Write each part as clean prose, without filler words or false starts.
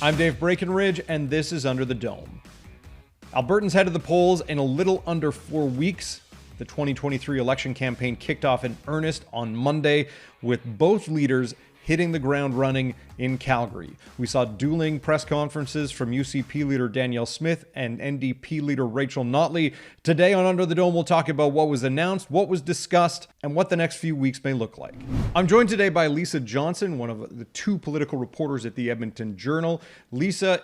I'm Dave Breakenridge, and this is Under the Dome. Albertans head to the polls in a little under 4 weeks. The 2023 election campaign kicked off in earnest on Monday, with both leaders hitting the ground running in Calgary. We saw dueling press conferences from UCP leader Danielle Smith and NDP leader Rachel Notley. Today on Under the Dome, we'll talk about what was announced, what was discussed, and what the next few weeks may look like. I'm joined today by Lisa Johnson, one of the two political reporters at the Edmonton Journal. Lisa,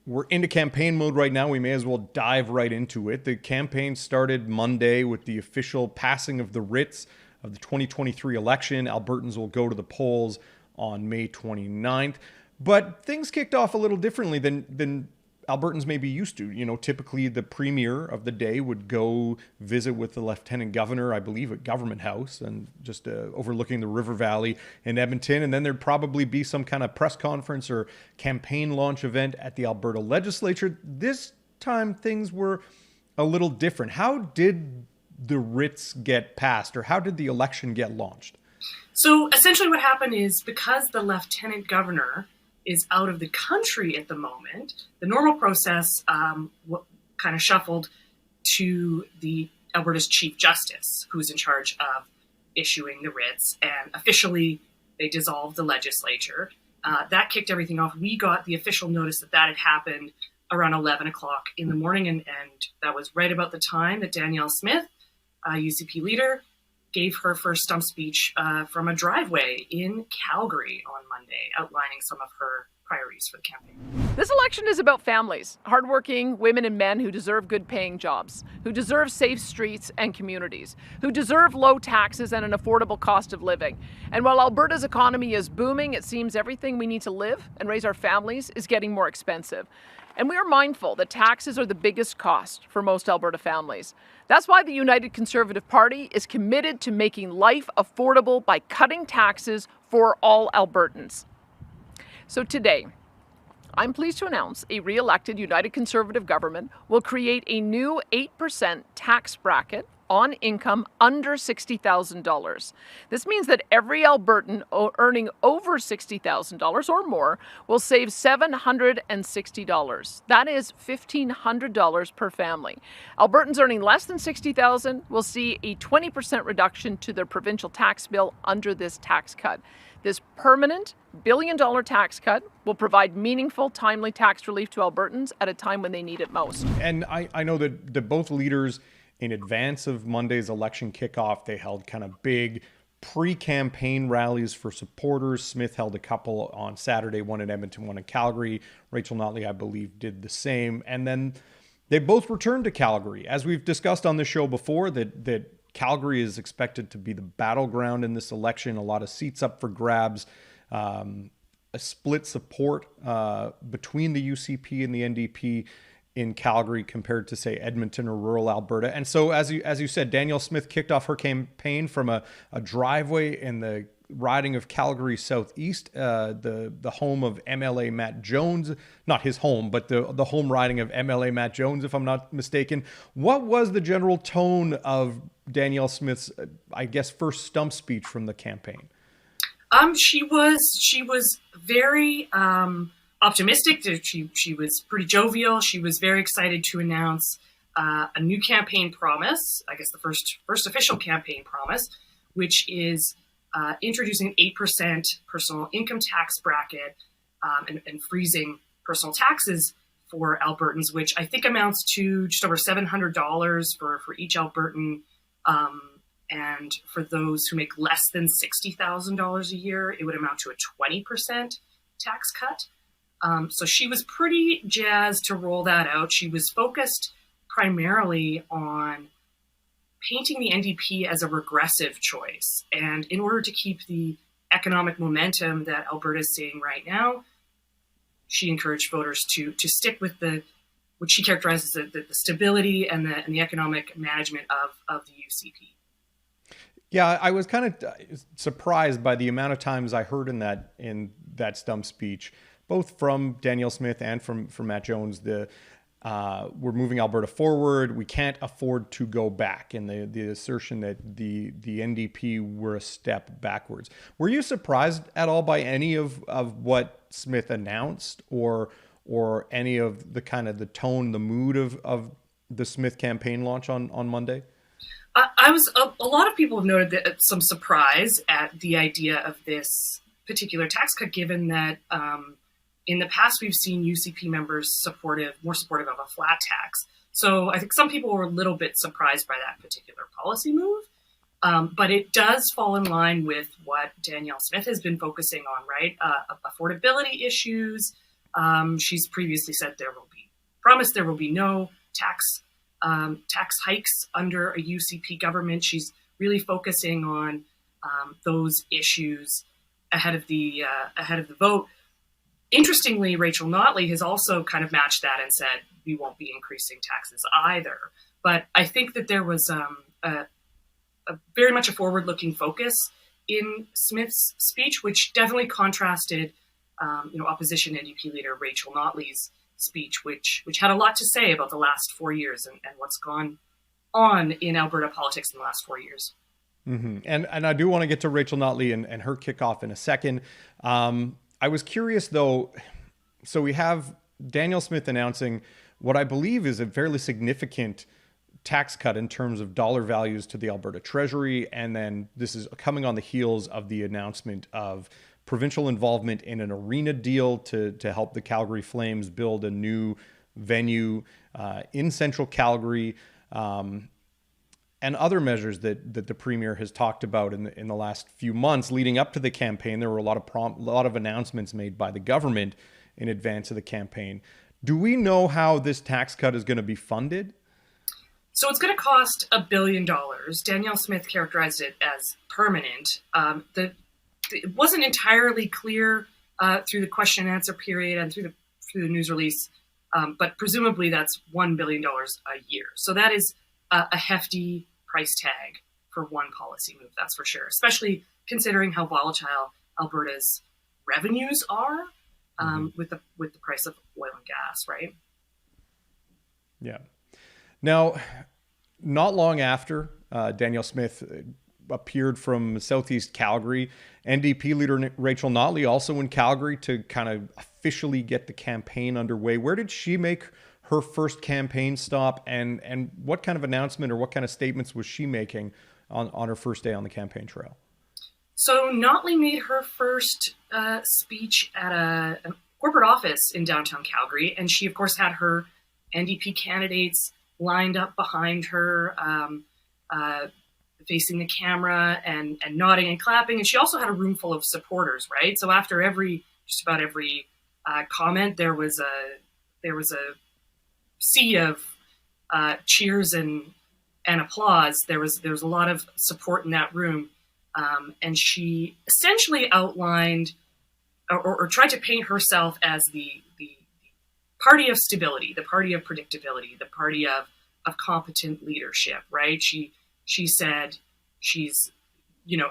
we're into campaign mode right now. We may as well dive right into it. The campaign started Monday with the official passing of the writs of the 2023 election. Albertans will go to the polls on May 29th. But things kicked off a little differently than Albertans may be used to. Typically the premier of the day would go visit with the lieutenant governor, I believe, at Government House, and just overlooking the river valley in Edmonton. And then there'd probably be some kind of press conference or campaign launch event at the Alberta legislature. This time things were a little different. How did the writs get passed, or how did the election get launched? So essentially what happened is, because the lieutenant governor is out of the country at the moment, the normal process kind of shuffled to the Alberta's Chief Justice, who's in charge of issuing the writs, and officially they dissolved the legislature. That kicked everything off. We got the official notice that had happened around 11 o'clock in the morning, and that was right about the time that Danielle Smith, UCP leader, gave her first stump speech from a driveway in Calgary on Monday, outlining some of her priorities for the campaign. This election is about families, hardworking women and men who deserve good paying jobs, who deserve safe streets and communities, who deserve low taxes and an affordable cost of living. And while Alberta's economy is booming, it seems everything we need to live and raise our families is getting more expensive. And we are mindful that taxes are the biggest cost for most Alberta families. That's why the United Conservative Party is committed to making life affordable by cutting taxes for all Albertans. So today, I'm pleased to announce a re-elected United Conservative government will create a new 8% tax bracket on income under $60,000. This means that every Albertan earning over $60,000 or more will save $760. That is $1,500 per family. Albertans earning less than $60,000 will see a 20% reduction to their provincial tax bill under this tax cut. This permanent billion-dollar tax cut will provide meaningful, timely tax relief to Albertans at a time when they need it most. And I know that both leaders, in advance of Monday's election kickoff, they held kind of big pre-campaign rallies for supporters. Smith held a couple on Saturday, one in Edmonton, one in Calgary. Rachel Notley, I believe, did the same. And then they both returned to Calgary. As we've discussed on the show before, that Calgary is expected to be the battleground in this election. A lot of seats up for grabs, a split support between the UCP and the NDP in Calgary compared to, say, Edmonton or rural Alberta. And so, as you said, Danielle Smith kicked off her campaign from a driveway in the riding of Calgary Southeast, the home of MLA Matt Jones. Not his home, but the home riding of MLA Matt Jones, if I'm not mistaken. What was the general tone of Danielle Smith's, I guess, first stump speech from the campaign? She was very optimistic. She was pretty jovial. She was very excited to announce a new campaign promise, I guess the first official campaign promise, which is introducing 8% personal income tax bracket and freezing personal taxes for Albertans, which I think amounts to just over $700 for each Albertan. And for those who make less than $60,000 a year, it would amount to a 20% tax cut. So she was pretty jazzed to roll that out. She was focused primarily on painting the NDP as a regressive choice. And in order to keep the economic momentum that Alberta is seeing right now, she encouraged voters to stick with what she characterizes as the stability and the economic management of the UCP. Yeah, I was kind of surprised by the amount of times I heard in that stump speech, both from Danielle Smith and from Matt Jones, we're moving Alberta forward. We can't afford to go back. And the assertion that the NDP were a step backwards. Were you surprised at all by any of what Smith announced, or any of the kind of the tone, the mood of the Smith campaign launch on Monday? A lot of people have noted some surprise at the idea of this particular tax cut, given that in the past we've seen UCP members more supportive of a flat tax. So I think some people were a little bit surprised by that particular policy move. But it does fall in line with what Danielle Smith has been focusing on, right? Affordability issues. She's previously said there will be no tax hikes under a UCP government. She's really focusing on those issues ahead of the vote. Interestingly, Rachel Notley has also kind of matched that and said we won't be increasing taxes either. But I think that there was a very much a forward-looking focus in Smith's speech, which definitely contrasted, opposition NDP leader Rachel Notley's speech, which had a lot to say about the last 4 years and what's gone on in Alberta politics in the last 4 years. Mm-hmm. And I do want to get to Rachel Notley and her kickoff in a second. I was curious, though. So we have Danielle Smith announcing what I believe is a fairly significant tax cut in terms of dollar values to the Alberta Treasury. And then this is coming on the heels of the announcement of provincial involvement in an arena deal to help the Calgary Flames build a new venue in central Calgary, and other measures that the Premier has talked about in the last few months leading up to the campaign. There were a lot of announcements made by the government in advance of the campaign. Do we know how this tax cut is going to be funded? So it's going to cost $1 billion. Danielle Smith characterized it as permanent. It wasn't entirely clear through the question and answer period and through the news release, but presumably that's $1 billion a year. So that is a hefty price tag for one policy move, that's for sure, especially considering how volatile Alberta's revenues are with the price of oil and gas, right? Yeah. Now, not long after Danielle Smith appeared from Southeast Calgary, NDP leader Rachel Notley also in Calgary to kind of officially get the campaign underway. Where did she make her first campaign stop, and what kind of announcement or what kind of statements was she making on her first day on the campaign trail? So Notley made her first speech at a corporate office in downtown Calgary, and she, of course, had her NDP candidates lined up behind her, facing the camera and nodding and clapping. And she also had a room full of supporters, right? So after just about every comment, there was a sea of cheers and applause. There was a lot of support in that room, and she essentially outlined or tried to paint herself as the party of stability, the party of predictability, the party of competent leadership, right? She said she's, you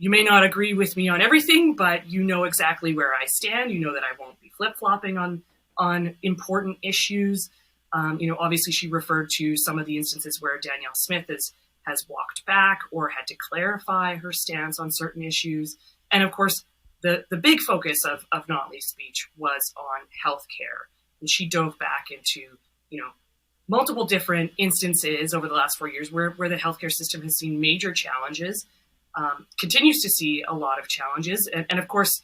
may not agree with me on everything, but you know exactly where I stand. You know that I won't be flip-flopping on important issues. Obviously she referred to some of the instances where Danielle Smith has walked back or had to clarify her stance on certain issues. And of course, the big focus of Notley's speech was on healthcare. And she dove back into, multiple different instances over the last 4 years where the healthcare system has seen major challenges, continues to see a lot of challenges. And of course,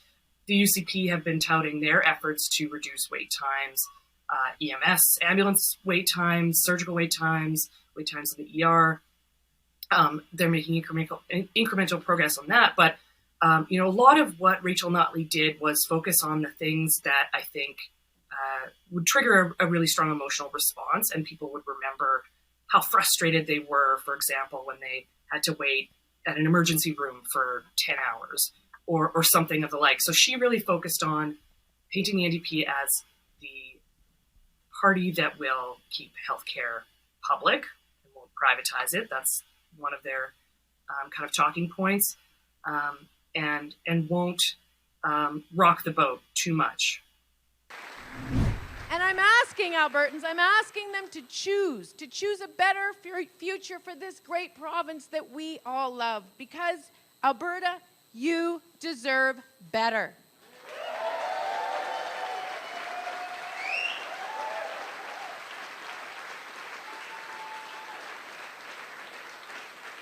the UCP have been touting their efforts to reduce wait times, EMS, ambulance wait times, surgical wait times in the ER. They're making incremental progress on that. But, a lot of what Rachel Notley did was focus on the things that I think would trigger a really strong emotional response, and people would remember how frustrated they were, for example, when they had to wait at an emergency room for 10 hours or something of the like. So she really focused on painting the NDP as the party that will keep healthcare public and won't privatize it. That's one of their kind of talking points, and won't rock the boat too much. And I'm asking Albertans, I'm asking them to choose a better future for this great province that we all love. Because, Alberta, you deserve better.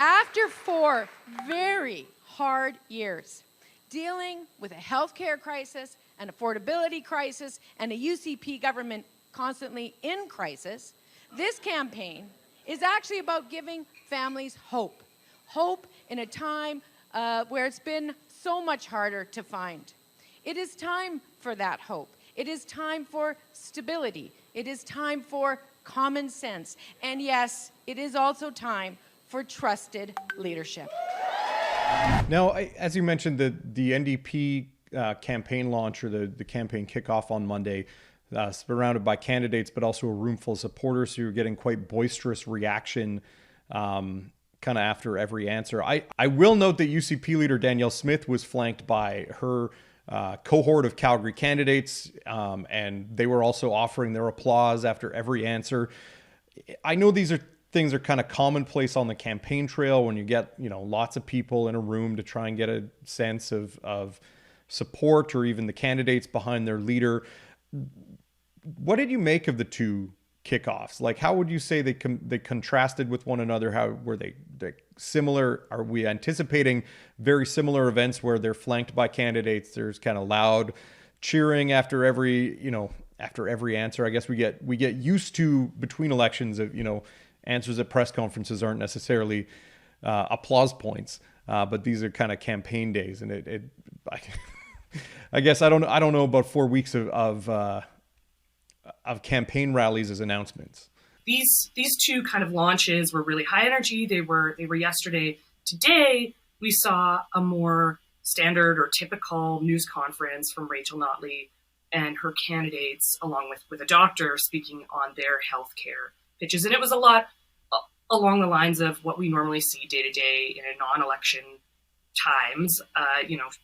After 4 very hard years, dealing with a healthcare crisis, an affordability crisis, and a UCP government constantly in crisis, this campaign is actually about giving families hope. Hope in a time where it's been so much harder to find. It is time for that hope. It is time for stability. It is time for common sense. And yes, it is also time for trusted leadership. Now, as you mentioned, the NDP campaign launch, or the campaign kickoff on Monday, surrounded by candidates, but also a room full of supporters. So you're getting quite boisterous reaction kind of after every answer. I will note that UCP leader Danielle Smith was flanked by her cohort of Calgary candidates, and they were also offering their applause after every answer. I know things are kind of commonplace on the campaign trail when you get, lots of people in a room to try and get a sense of support, or even the candidates behind their leader. What did you make of the two kickoffs? Like, how would you say they contrasted with one another? How were they similar? Are we anticipating very similar events where they're flanked by candidates? There's kind of loud cheering after every answer. I guess we get used to, between elections, of answers at press conferences aren't necessarily applause points, but these are kind of campaign days, and I guess I don't know about 4 weeks of campaign rallies as announcements. These two kind of launches were really high energy. They were yesterday. Today we saw a more standard or typical news conference from Rachel Notley and her candidates, along with a doctor, speaking on their healthcare pitches, and it was a lot along the lines of what we normally see day to day in a non-election times.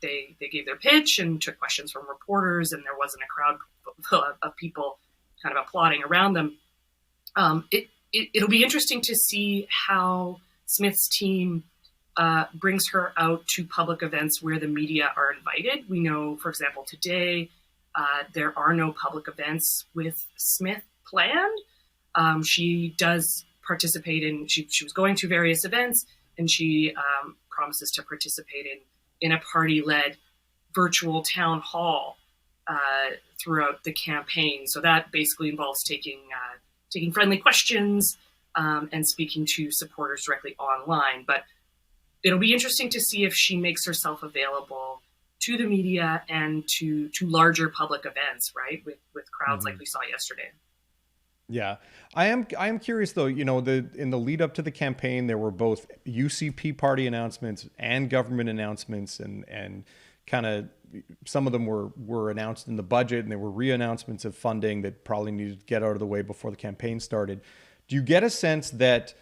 They gave their pitch and took questions from reporters, and there wasn't a crowd of people kind of applauding around them. It'll be interesting to see how Smith's team brings her out to public events where the media are invited. We know, for example, today there are no public events with Smith planned. She does participate in, she was going to various events, and she promises to participate in a party-led virtual town hall throughout the campaign. So that basically involves taking friendly questions and speaking to supporters directly online. But it'll be interesting to see if she makes herself available to the media and to larger public events, right, with crowds like we saw yesterday. Yeah, I am curious though. In the lead up to the campaign, there were both UCP party announcements and government announcements, and kind of some of them were announced in the budget, and there were re-announcements of funding that probably needed to get out of the way before the campaign started. Do you get a sense that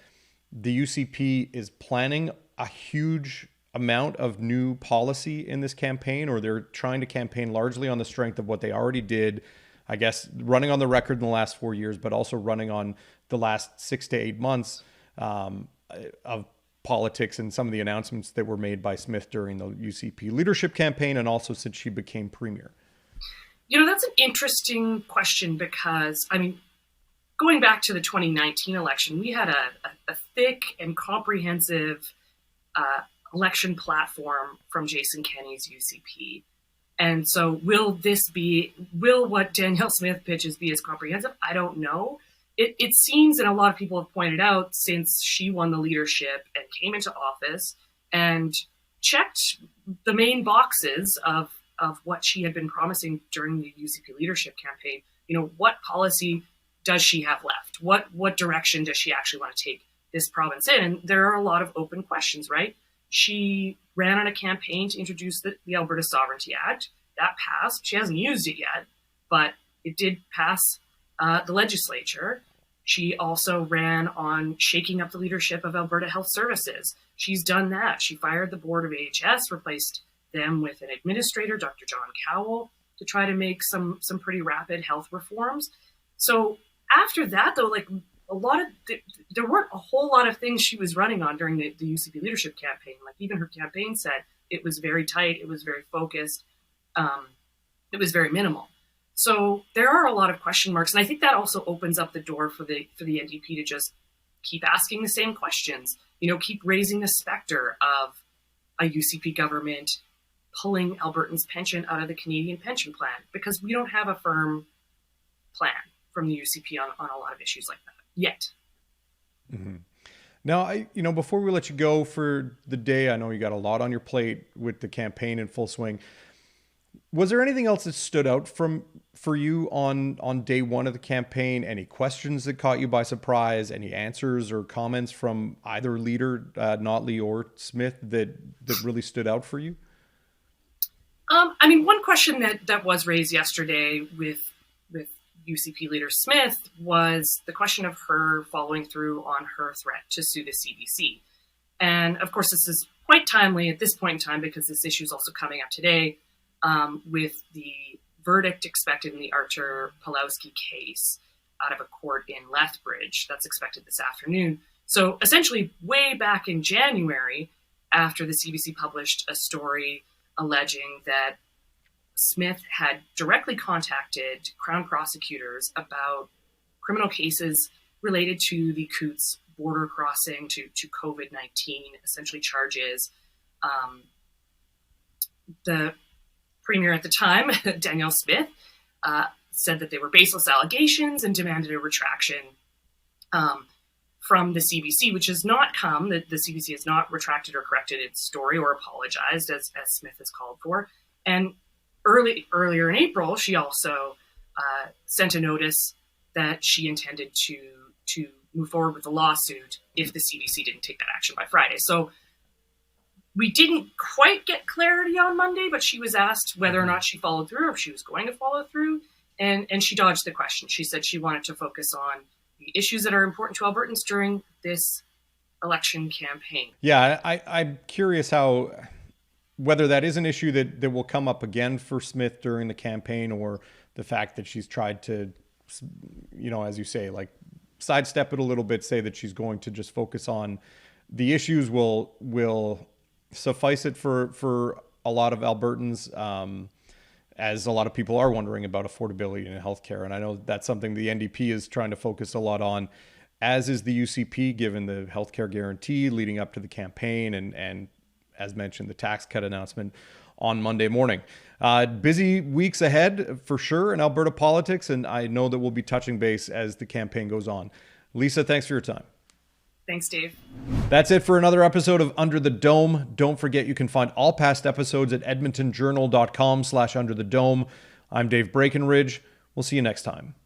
the UCP is planning a huge amount of new policy in this campaign, or they're trying to campaign largely on the strength of what they already did? I guess running on the record in the last 4 years, but also running on the last 6 to 8 months of politics and some of the announcements that were made by Smith during the UCP leadership campaign, and also since she became premier. That's an interesting question, because, going back to the 2019 election, we had a thick and comprehensive election platform from Jason Kenney's UCP. And so will what Danielle Smith pitches be as comprehensive? I don't know. It seems, and a lot of people have pointed out, since she won the leadership and came into office and checked the main boxes of what she had been promising during the UCP leadership campaign, what policy does she have left? What direction does she actually want to take this province in? And there are a lot of open questions, right? She ran on a campaign to introduce the Alberta Sovereignty Act. That passed. She hasn't used it yet, but it did pass the legislature. She also ran on shaking up the leadership of Alberta Health Services. She's done that. She fired the board of AHS, replaced them with an administrator, Dr. John Cowell, to try to make some pretty rapid health reforms. So after that, though, like there weren't a whole lot of things she was running on during the UCP leadership campaign. Like even her campaign said, it was very tight, it was very focused, it was very minimal. So there are a lot of question marks, and I think that also opens up the door for the NDP to just keep asking the same questions. Keep raising the specter of a UCP government pulling Albertans' pension out of the Canadian pension plan, because we don't have a firm plan from the UCP on a lot of issues like that yet. Mm-hmm. Now, before we let you go for the day, I know you got a lot on your plate with the campaign in full swing. Was there anything else that stood out for you on day one of the campaign? Any questions that caught you by surprise? Any answers or comments from either leader, Notley or Smith, that really stood out for you? One question that was raised yesterday with UCP leader Smith was the question of her following through on her threat to sue the CBC. And of course, this is quite timely at this point in time, because this issue is also coming up today with the verdict expected in the Archer Pawlowski case out of a court in Lethbridge. That's expected this afternoon. So essentially, way back in January, after the CBC published a story alleging that Smith had directly contacted Crown prosecutors about criminal cases related to the Coutts border crossing to COVID-19, essentially charges. The premier at the time, Danielle Smith, said that they were baseless allegations and demanded a retraction from the CBC, which has not come. The CBC has not retracted or corrected its story or apologized, as Smith has called for. And earlier in April, she also sent a notice that she intended to move forward with a lawsuit if the CBC didn't take that action by Friday. So we didn't quite get clarity on Monday, but she was asked whether or not she followed through, or if she was going to follow through, and she dodged the question. She said she wanted to focus on the issues that are important to Albertans during this election campaign. Yeah, I'm curious whether that is an issue that will come up again for Smith during the campaign, or the fact that she's tried to, as you say, like sidestep it a little bit, say that she's going to just focus on the issues will suffice it for a lot of Albertans, as a lot of people are wondering about affordability in healthcare. And I know that's something the NDP is trying to focus a lot on, as is the UCP, given the healthcare guarantee leading up to the campaign, and as mentioned, the tax cut announcement on Monday morning. Busy weeks ahead for sure in Alberta politics, and I know that we'll be touching base as the campaign goes on. Lisa, thanks for your time. Thanks, Dave. That's it for another episode of Under the Dome. Don't forget you can find all past episodes at edmontonjournal.com/underthedome. I'm Dave Breakenridge. We'll see you next time.